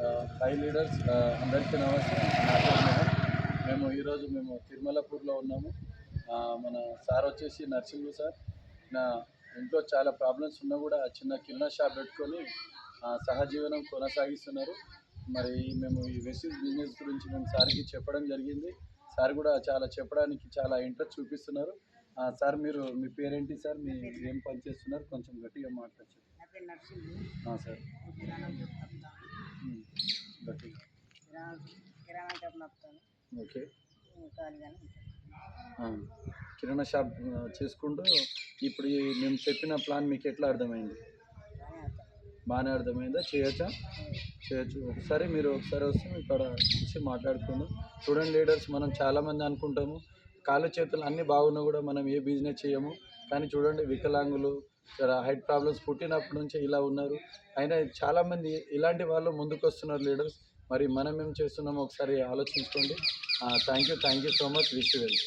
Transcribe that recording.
Hi leaders, అందరికీ నమస్తే. నా పేరు మోహన్. మేము తిరుమలపూర్లో ఉన్నాము. మన సార్ వచ్చేసి నర్సింగ్లు సార్. నా ఇంట్లో చాలా ప్రాబ్లమ్స్ ఉన్నా కూడా చిన్న కిరాణా షాప్ పెట్టుకొని సహజీవనం కొనసాగిస్తున్నారు. మరి మేము ఈ వెస్టిజ్ బిజినెస్ గురించి మేము సార్కి చెప్పడం జరిగింది. సార్ కూడా చెప్పడానికి చాలా ఇంట్రెస్ట్ చూపిస్తున్నారు. సార్ మీ పేరేంటి సార్? ఏం పని చేస్తున్నారు? కొంచెం గట్టిగా మాట్లాడచ్చు. నా పేరు నర్సింగ్. సార్ కిరాణా షాప్ నడుపుతాను. గట్టిగా. కిరాణా షాప్ నడుపుతాను. ఓకే. ఖాళీగానే ఆ, కిరాణా షాప్ చేసుకుంటూ ఇప్పుడు మేము చెప్పిన ప్లాన్ మీకు ఎట్లా అర్థమైంది? బాగానే అర్థమైందా? చేయొచ్చు. మీరు ఒకసారి వస్తే ఇక్కడ వచ్చి మాట్లాడుకుందాం. చూడండి లీడర్స్, మనం చాలామంది అనుకుంటాము కాళ్ళు చేతులు అన్నీ బాగున్నా కూడా మనం ఏ బిజినెస్ చేయము. కానీ చూడండి, వికలాంగులు, హెడ్ ప్రాబ్లమ్స్ పుట్టినప్పటి నుంచి ఇలా ఉన్నారు. అయినా చాలామంది ఇలాంటి వాళ్ళు ముందుకు వస్తున్నారు లీడర్స్. మరి మనం ఏం చేస్తున్నామో ఒకసారి ఆలోచించుకోండి. Thank you so much. Wish you well.